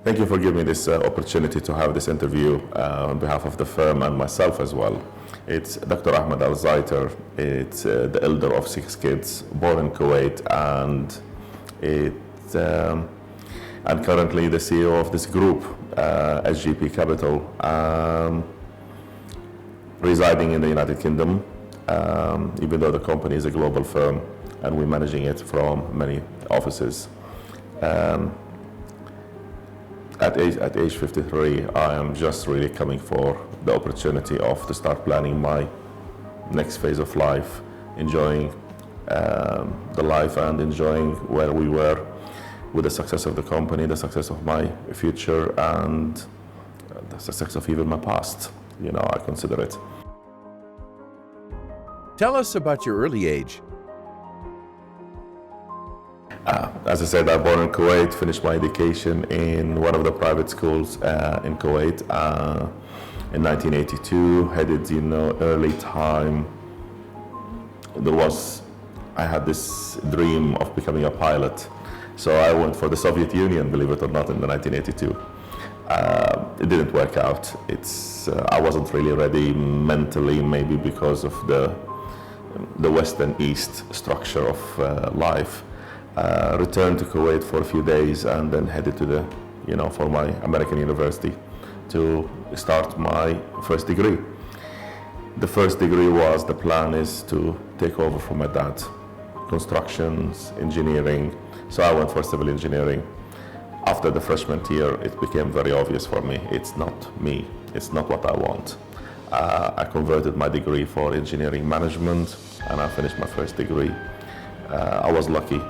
Thank you for giving me this opportunity to have this interview on behalf of the firm and myself as well. It's Dr. Ahmed Zaiter. It's the elder of 6 kids, born in Kuwait, and and currently the CEO of this group, SGP Capital, residing in the United Kingdom, even though the company is a global firm and we're managing it from many offices. At age 53, I am just really coming for the opportunity to start planning my next phase of life, enjoying the life and enjoying where we were with the success of the company, the success of my future, and the success of even my past. You know, I consider it. Tell us about your early age. As I said, I'm born in Kuwait, finished my education in one of the private schools in Kuwait in 1982. Headed, early time. I had this dream of becoming a pilot. So I went for the Soviet Union, believe it or not, in the 1982. It didn't work out. I wasn't really ready mentally, maybe because of the West and East structure of life. Returned to Kuwait for a few days and then headed to for my American university to start my first degree. The first degree the plan is to take over from my dad, constructions, engineering. So I went for civil engineering. After the freshman year, it became very obvious for me, it's not me, it's not what I want. I converted my degree for engineering management and I finished my first degree. I was lucky.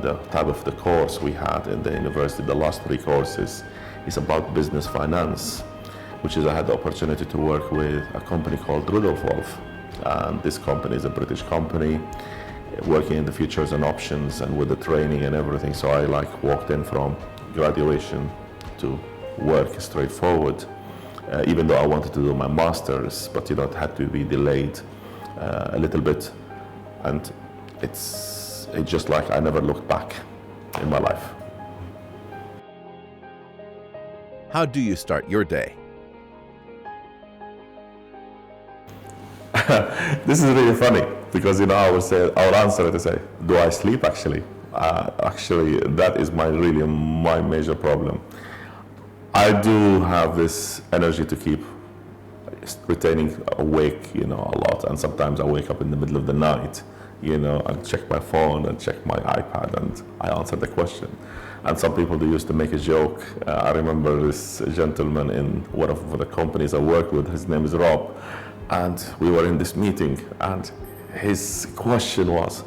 The type of the course we had in the university, the last 3 courses, is about business finance, which is I had the opportunity to work with a company called Rudolph Wolf. And this company is a British company working in the futures and options and with the training and everything. So I walked in from graduation to work straightforward, even though I wanted to do my master's, but it had to be delayed a little bit. And it's just like I never looked back in my life. How do you start your day? This is really funny because I will answer it and say, do I sleep actually? Actually, that is my major problem. I do have this energy to keep retaining awake, a lot, and sometimes I wake up in the middle of the night, and check my phone and check my iPad and I answer the question. And some people used to make a joke. I remember this gentleman in one of the companies I worked with, his name is Rob, and we were in this meeting and his question was,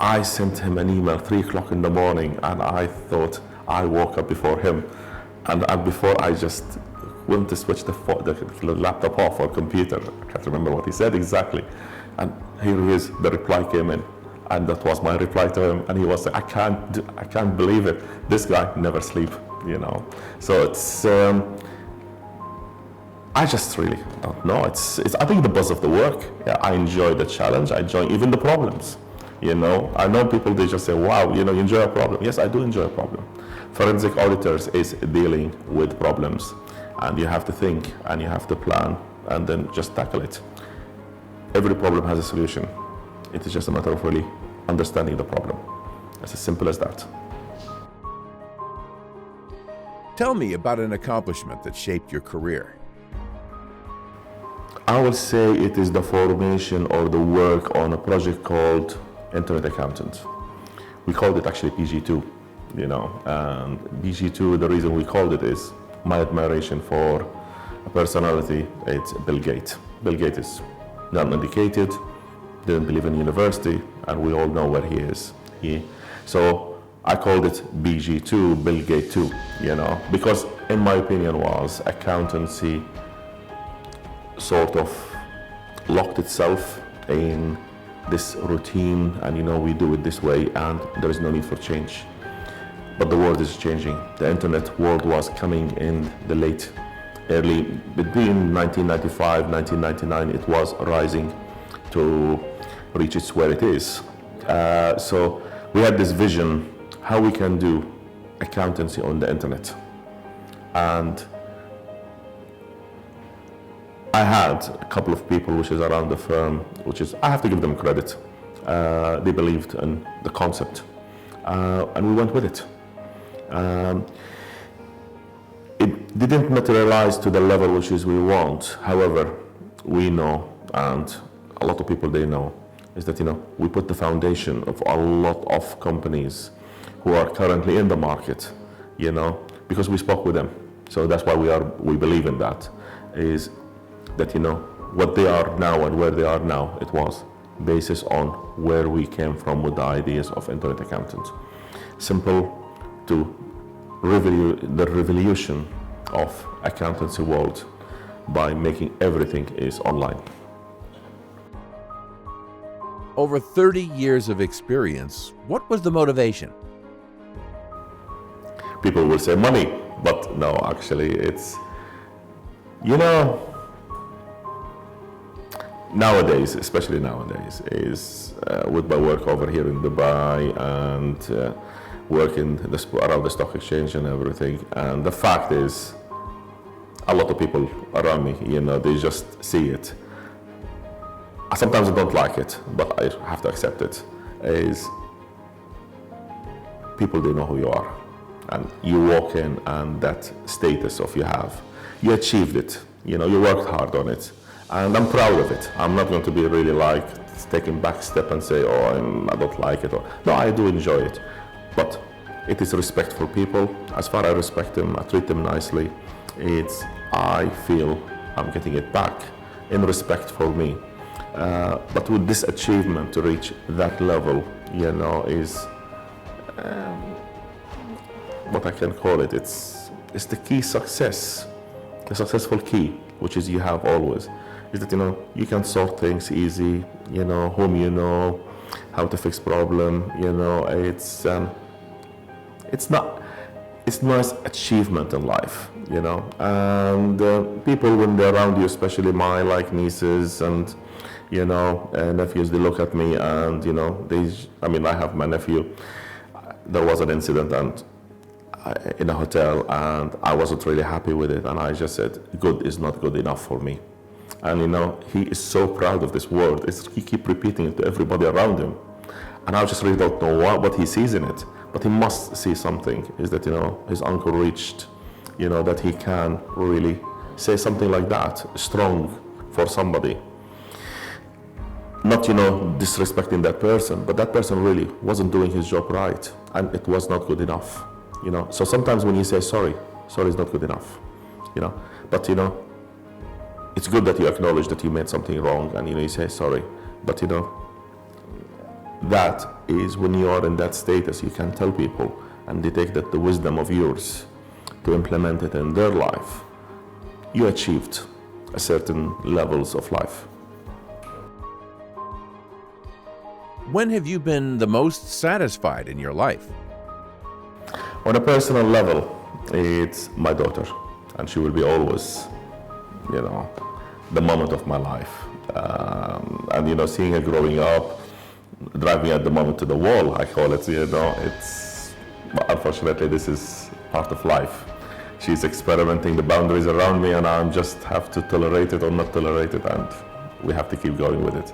I sent him an email 3 o'clock in the morning and I thought I woke up before him. And before I just went to switch the laptop off or computer. I can't remember what he said exactly. And here he is, the reply came in. And that was my reply to him. And he was like, I can't believe it. This guy never sleeps, So it's, I just really don't know. I think the buzz of the work. Yeah, I enjoy the challenge. I enjoy even the problems. I know people, they just say, wow, you enjoy a problem. Yes, I do enjoy a problem. Forensic auditors is dealing with problems. And you have to think and you have to plan and then just tackle it. Every problem has a solution. It is just a matter of really understanding the problem. It's as simple as that. Tell me about an accomplishment that shaped your career. I will say it is the formation or the work on a project called Internet Accountant. We called it actually PG2, and PG2, the reason we called it is my admiration for a personality. It's Bill Gates. Bill Gates is non-educated, didn't believe in university, and we all know where he is. So I called it BG2, Bill Gates 2, because in my opinion was accountancy sort of locked itself in this routine and we do it this way and there is no need for change. But the world is changing. The internet world was coming in the early, between 1995, 1999, it was rising to reach where it is. So we had this vision how we can do accountancy on the internet. And I had a couple of people which is around the firm, which is, I have to give them credit. They believed in the concept, and we went with it. It didn't materialize to the level which is we want. However, we know, and a lot of people they know, is that we put the foundation of a lot of companies who are currently in the market, because we spoke with them. So that's why we believe in that, is that what they are now and where they are now, it was basis on where we came from with the ideas of internet accountant. Simple to the revolution of accountancy world by making everything is online. Over 30 years of experience, what was the motivation? People will say money, but no, actually it's, nowadays, especially nowadays, is with my work over here in Dubai and working around the stock exchange and everything. And the fact is, a lot of people around me, they just see it. Sometimes I don't like it, but I have to accept it. Is people, they know who you are. And you walk in and that status of you achieved it. You worked hard on it. And I'm proud of it. I'm not going to be really like taking back step and say, I don't like it. No, I do enjoy it. But it is respect for people. As far as I respect them, I treat them nicely. I feel I'm getting it back in respect for me. But with this achievement to reach that level, is what I can call it. It's the key success, the successful key, which is you have always, is that you can sort things easy, whom how to fix problem, it's nice achievement in life, and people when they're around you, especially my nieces and nephews, they look at me and I have my nephew. There was an incident and in a hotel, and I wasn't really happy with it, and I just said, good is not good enough for me. And he is so proud of this word. He keep repeating it to everybody around him, and I just really don't know what he sees in it, but he must see something, is that his uncle reached, that he can really say something like that, strong for somebody. Not disrespecting that person, but that person really wasn't doing his job right, and it was not good enough. So sometimes when you say sorry is not good enough, but it's good that you acknowledge that you made something wrong and you say sorry, but that is when you are in that status, you can tell people and they take that the wisdom of yours to implement it in their life. You achieved a certain levels of life. When have you been the most satisfied in your life? On a personal level, it's my daughter, and she will be always, the moment of my life. And seeing her growing up, driving at the moment to the wall, I call it. But unfortunately, this is part of life. She's experimenting the boundaries around me, and I just have to tolerate it or not tolerate it, and we have to keep going with it.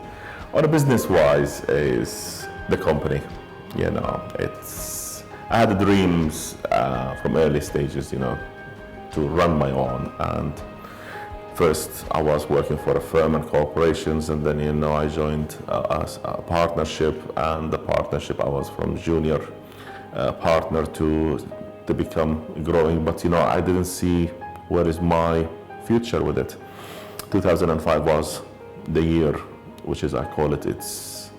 On a business-wise, is the company. I had dreams from early stages, to run my own. And first, I was working for a firm and corporations, and then I joined a partnership. And the partnership, I was from junior partner to become growing. But I didn't see where is my future with it. 2005 was the year, which is, I call it, it's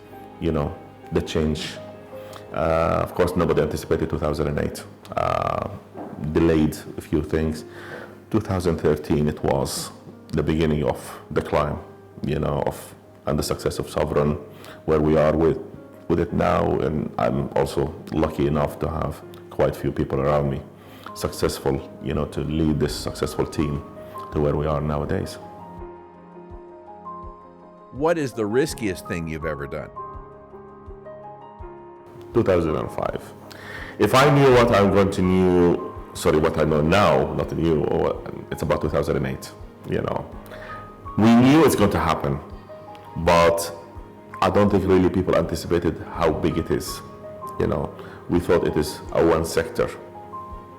the change. Of course, nobody anticipated 2008. Delayed a few things. 2013, it was the beginning of the climb, and the success of Sovereign, where we are with it now. And I'm also lucky enough to have quite a few people around me, successful, to lead this successful team to where we are nowadays. What is the riskiest thing you've ever done? 2005. If I knew what I'm going to know, sorry, what I know now, not new, or it's about 2008, you know. We knew it's going to happen, but I don't think really people anticipated how big it is, you know. We thought it is a one sector,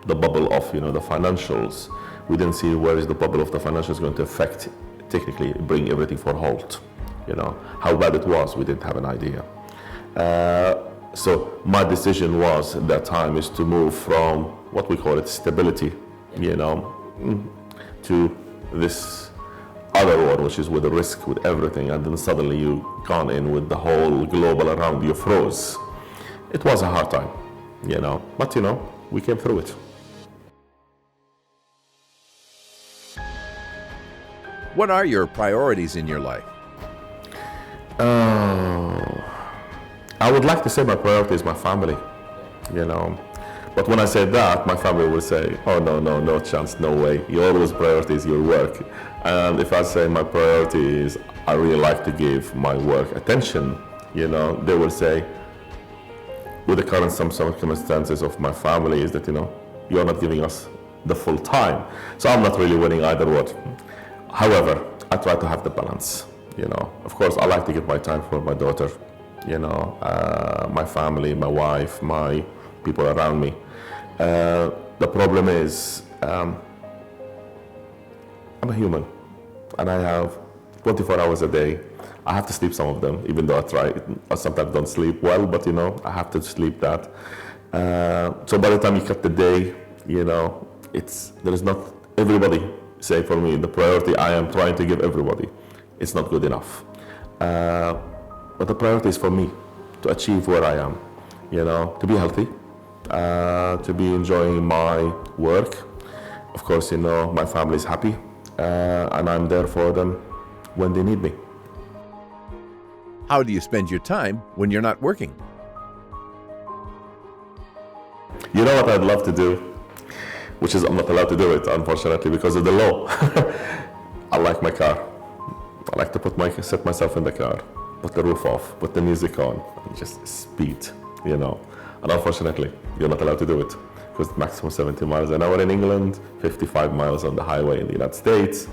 the bubble of, you know, the financials. We didn't see where is the bubble of the financials going to affect, technically bring everything for a halt, you know. How bad it was, we didn't have an idea. So my decision was at that time is to move from what we call it stability, you know, to this other one, which is with the risk, with everything, and then suddenly you gone in with the whole global around you froze. It was a hard time, you know, but you know, we came through it. What are your priorities in your life? I would like to say my priority is my family, you know. But when I say that, my family will say, oh, no chance, no way. Your always priority is your work. And if I say my priority is I really like to give my work attention, you know, they will say, with the current some circumstances of my family is that, you know, you're not giving us the full time. So I'm not really winning either way. However, I try to have the balance, you know. Of course, I like to give my time for my daughter, you know, my family, my wife, my people around me. The problem is, I'm a human, and I have 24 hours a day. I have to sleep some of them, even though I sometimes don't sleep well, but you know, I have to sleep that. So by the time you cut the day, you know, there is not everybody. Say for me, the priority I am trying to give everybody, it's not good enough. But the priority is for me to achieve where I am, you know, to be healthy, to be enjoying my work. Of course, you know, my family is happy, and I'm there for them when they need me. How do you spend your time when you're not working? You know what I'd love to do? Which is I'm not allowed to do it, unfortunately, because of the law. I like my car. I like to set myself in the car, put the roof off, put the music on, and just speed, you know. And unfortunately, you're not allowed to do it because maximum 70 miles an hour in England, 55 miles on the highway in the United States,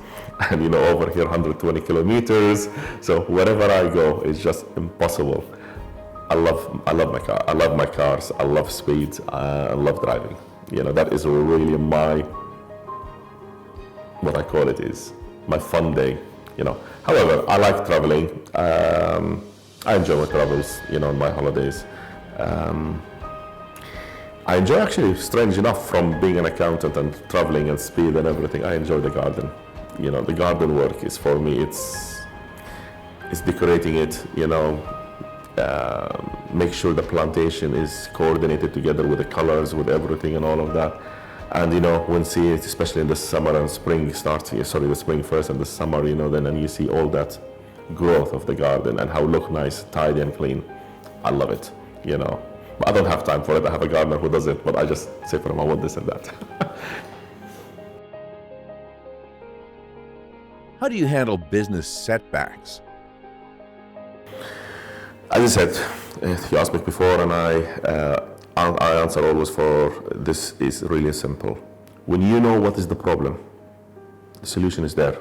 and you know, over here 120 kilometers. So wherever I go, it's just impossible. I love my car. I love my cars. I love speed. I love driving. You know, that is really what I call it is my fun day, you know. However, I like traveling. I enjoy my travels, you know, on my holidays. I enjoy actually, strange enough, from being an accountant and traveling and speed and everything, I enjoy the garden. You know, the garden work is for me, it's decorating it, you know, make sure the plantation is coordinated together with the colors, with everything and all of that. And you know, when see it, especially in the summer and spring starts, the spring first and the summer, you know, then and you see all that growth of the garden and how it look nice, tidy and clean. I love it, you know. But I don't have time for it. I have a gardener who does it, but I just say for him, I want this and that. How do you handle business setbacks? As I said, you asked me before, and I answer always for this is really simple. When you know what is the problem, the solution is there.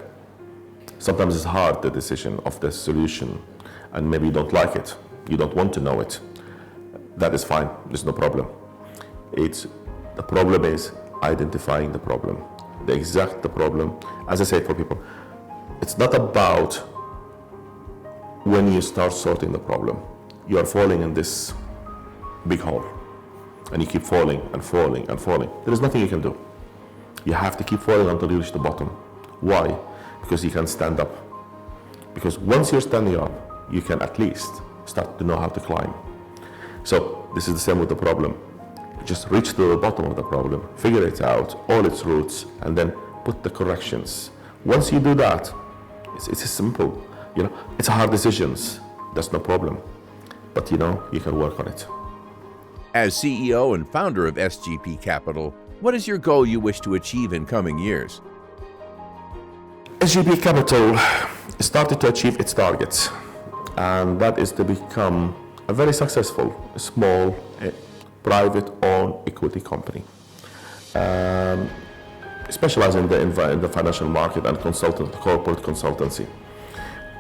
Sometimes it's hard, the decision of the solution, and maybe you don't like it. You don't want to know it. That is fine. There's no problem. The problem is identifying the problem, the problem. As I said for people, it's not about when you start sorting the problem. You are falling in this big hole, and you keep falling and falling and falling. There is nothing you can do. You have to keep falling until you reach the bottom. Why? Because you can stand up. Because once you're standing up, you can at least start to know how to climb. So this is the same with the problem. Just reach to the bottom of the problem, figure it out, all its roots, and then put the corrections. Once you do that, it's simple. You know, it's hard decisions. That's no problem. But you know, you can work on it. As CEO and founder of SGP Capital, what is your goal you wish to achieve in coming years? SGP Capital started to achieve its targets, and that is to become a very successful, small, private-owned equity company. Specialize in the financial market and corporate consultancy.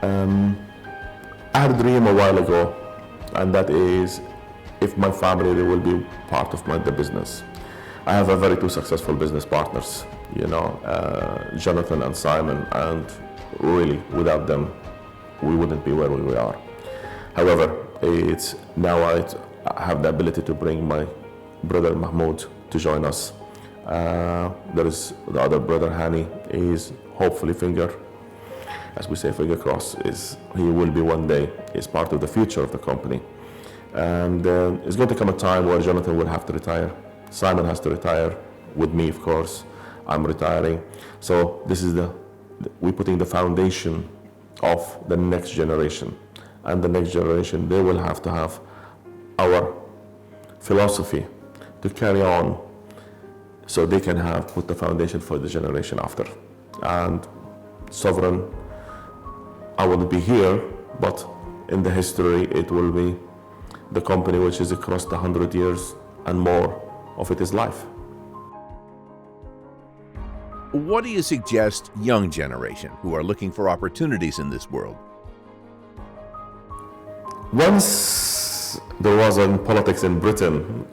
I had a dream a while ago, and that is if my family they will be part of the business. I have a very two successful business partners, Jonathan and Simon, and really without them, we wouldn't be where we are. However, it's now I have the ability to bring my brother Mahmoud to join us. There is the other brother Hani is hopefully finger crossed, he will be one day is part of the future of the company. And it's going to come a time where Jonathan will have to retire. Simon has to retire with me, of course. I'm retiring. So this is we're putting the foundation of the next generation. And the next generation, they will have to have our philosophy to carry on so they can put the foundation for the generation after. And Sovereign, I will be here, but in the history, it will be the company which is across the 100 years and more of it is life. What do you suggest young generation who are looking for opportunities in this world? Once there was in politics in Britain,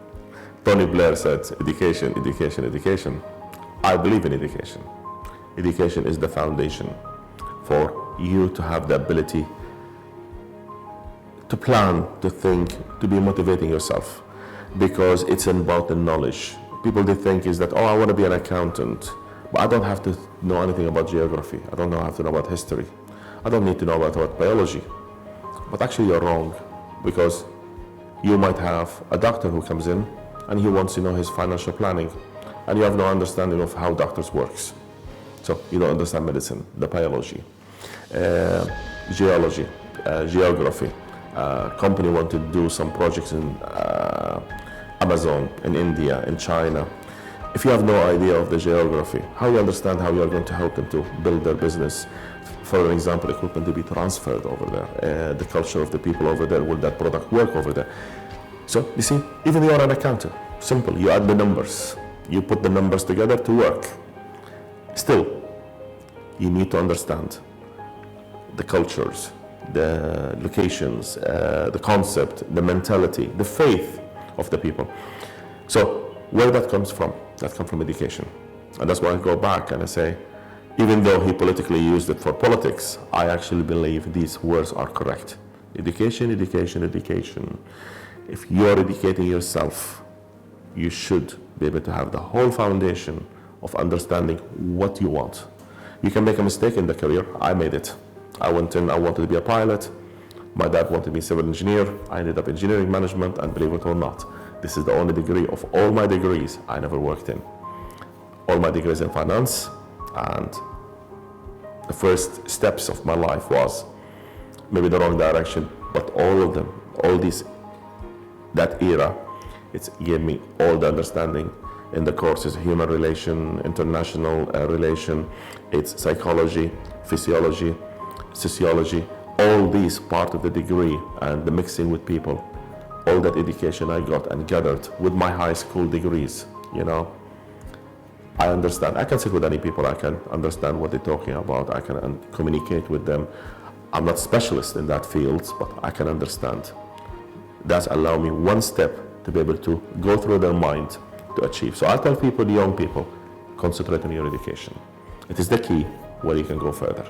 Tony Blair said, education, education, education. I believe in education. Education is the foundation for you to have the ability to plan, to think, to be motivating yourself, because it's about the knowledge. People they think is that, I want to be an accountant, but I don't have to know anything about geography. I don't have to know about history. I don't need to know about biology. But actually you're wrong, because you might have a doctor who comes in and he wants to know his financial planning, and you have no understanding of how doctors works. So you don't understand medicine, the biology, geology, geography. Company want to do some projects in Amazon, in India, in China. If you have no idea of the geography, how you understand how you are going to help them to build their business? For example, equipment to be transferred over there, the culture of the people over there, will that product work over there? So you see, even you're an accountant, simple, you add the numbers, you put the numbers together to work. Still, you need to understand the cultures, the locations, the concept, the mentality, the faith of the people. So where that comes from? That comes from education. And that's why I go back and I say, even though he politically used it for politics, I actually believe these words are correct. Education, education, education. If you're educating yourself, you should be able to have the whole foundation of understanding what you want. You can make a mistake in the career. I made it. I went in, I wanted to be a pilot. My dad wanted to be a civil engineer. I ended up engineering management, and believe it or not, this is the only degree of all my degrees I never worked in. All my degrees in finance, and the first steps of my life was maybe the wrong direction, but all of them, all these, that era, it gave me all the understanding in the courses: human relation, international relation, it's psychology, physiology, sociology, all these part of the degree, and the mixing with people, all that education I got and gathered with my high school degrees, I understand. I can sit with any people, I can understand what they're talking about, I can communicate with them. I'm not specialist in that field, but I can understand. That's allowed me one step to be able to go through their mind to achieve. So I tell people, the young people, concentrate on your education. It is the key where you can go further.